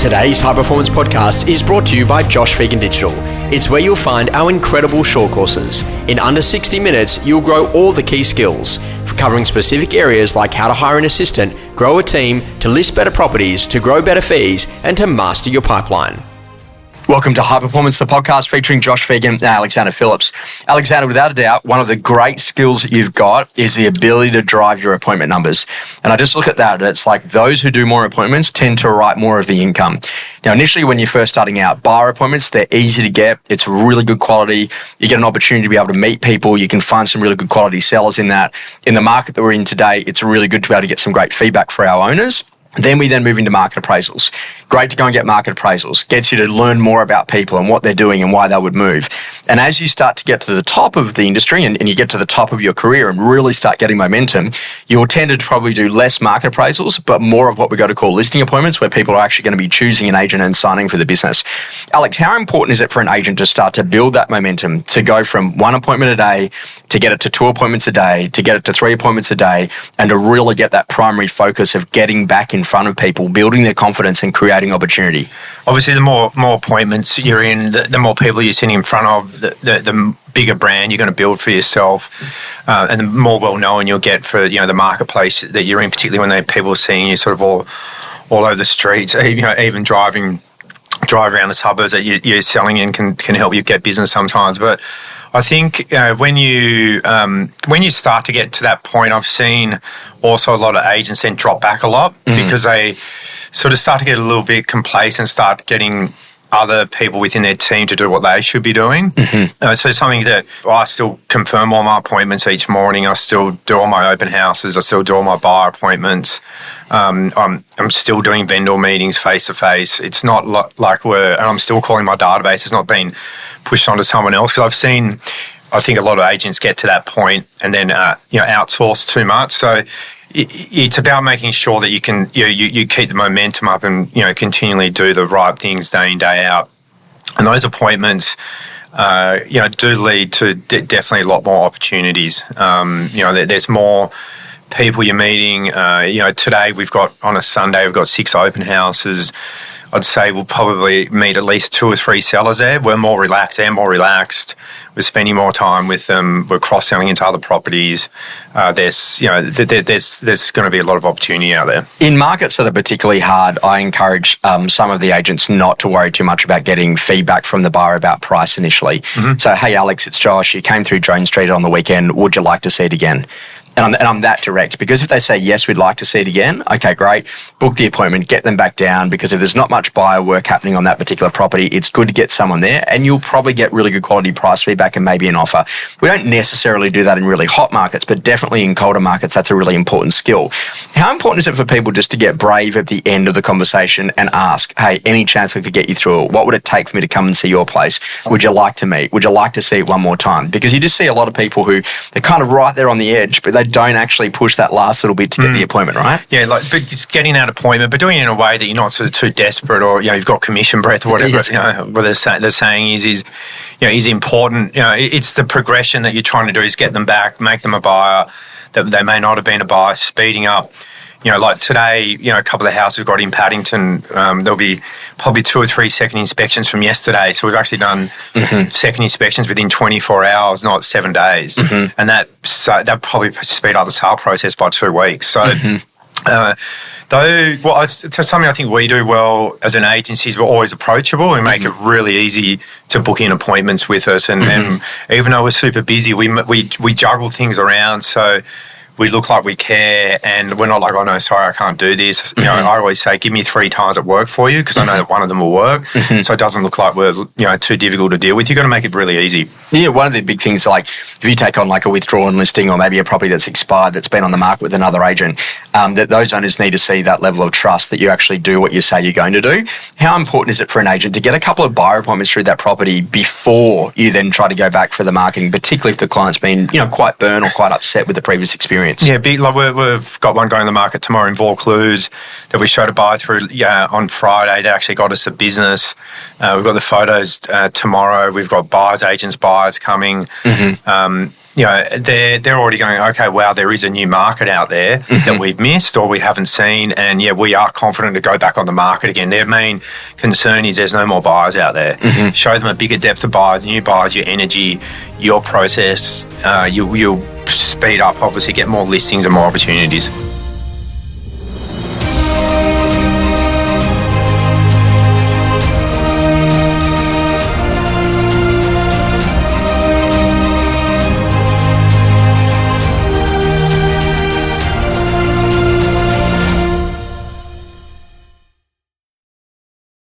Today's High Performance Podcast is brought to you by Josh Phegan Digital. It's where you'll find our incredible short courses. In under 60 minutes, you'll grow all the key skills, covering specific areas like how to hire an assistant, grow a team, to list better properties, to grow better fees, and to master your pipeline. Welcome to High Performance, the podcast featuring Josh Phegan and Alexander Phillips. Alexander, without a doubt, one of the great skills that you've got is the ability to drive your appointment numbers. And I just look at that, and it's like those who do more appointments tend to write more of the income. Now, initially, when you're first starting out, buyer appointments, they're easy to get. It's really good quality. You get an opportunity to be able to meet people. You can find some really good quality sellers in that. In the market that we're in today, it's really good to be able to get some great feedback for our owners. Then we move into market appraisals. Great to go and get market appraisals. Gets you to learn more about people and what they're doing and why they would move. And as you start to get to the top of the industry and you get to the top of your career and really start getting momentum, you'll tend to probably do less market appraisals, but more of what we go to call listing appointments, where people are actually going to be choosing an agent and signing for the business. Alex, how important is it for an agent to start to build that momentum, to go from one appointment a day, to get it to 2 appointments a day, to get it to 3 appointments a day, and to really get that primary focus of getting back in front of people, building their confidence and creating opportunity? Obviously, the more appointments you're in, the more people you're sitting in front of, the bigger brand you're going to build for yourself, and the more well-known you'll get for the marketplace that you're in, particularly when people are seeing you sort of all over the streets, even driving around the suburbs that you're selling in can help you get business sometimes. But I think when you start to get to that point, I've seen also a lot of agents then drop back a lot because they sort of start to get a little bit complacent, start getting other people within their team to do what they should be doing. So something that I still confirm all my appointments each morning. I still do all my open houses. I still do all my buyer appointments. I'm still doing vendor meetings face to face. It's not like and I'm still calling my database. It's not being pushed onto someone else, because I think a lot of agents get to that point and then outsource too much. So it's about making sure that you can you keep the momentum up and continually do the right things day in, day out. And those appointments do lead to definitely a lot more opportunities. There's more people you're meeting. Today on a Sunday we've got 6 open houses. I'd say we'll probably meet at least 2 or 3 sellers there. We're more relaxed. They're more relaxed. We're spending more time with them. We're cross-selling into other properties. There's going to be a lot of opportunity out there. In markets that are particularly hard, I encourage some of the agents not to worry too much about getting feedback from the buyer about price initially. So, hey, Alex, it's Josh. You came through Jones Street on the weekend. Would you like to see it again? And I'm that direct, because if they say, yes, we'd like to see it again, okay, great, book the appointment, get them back down, because if there's not much buyer work happening on that particular property, it's good to get someone there, and you'll probably get really good quality price feedback and maybe an offer. We don't necessarily do that in really hot markets, but definitely in colder markets, that's a really important skill. How important is it for people just to get brave at the end of the conversation and ask, hey, any chance I could get you through it? What would it take for me to come and see your place? Would you like to meet? Would you like to see it one more time? Because you just see a lot of people who, they're kind of right there on the edge, but they don't actually push that last little bit to get the appointment, right? Yeah, but it's getting that appointment, but doing it in a way that you're not sort of too desperate, or you've got commission breath or whatever. What they're saying is important. It's the progression that you're trying to do is get them back, make them a buyer that they may not have been a buyer, speeding up. Like today, a couple of the houses we've got in Paddington, there'll be probably 2 or 3 second inspections from yesterday. So we've actually done second inspections within 24 hours, not 7 days. And that probably speed up the sale process by 2 weeks. So something I think we do well as an agency is we're always approachable. We make it really easy to book in appointments with us. And even though we're super busy, we juggle things around. So we look like we care, and we're not like, oh no, sorry, I can't do this. I always say, give me 3 times at work for you, because I know that one of them will work. So it doesn't look like we're too difficult to deal with. You've got to make it really easy. Yeah, one of the big things, like if you take on like a withdrawn listing or maybe a property that's expired that's been on the market with another agent, that those owners need to see that level of trust that you actually do what you say you're going to do. How important is it for an agent to get a couple of buyer appointments through that property before you then try to go back for the marketing, particularly if the client's been quite burnt or quite upset with the previous experience? Yeah, we've got one going to the market tomorrow in Vaucluse that we showed a buy through on Friday. They actually got us a business. We've got the photos tomorrow. We've got buyers coming. they're already going, okay, wow, there is a new market out there that we've missed or we haven't seen, and we are confident to go back on the market again. Their main concern is there's no more buyers out there. Show them a bigger depth of buyers, new buyers, your energy, your process. You'll speed up, obviously, get more listings and more opportunities.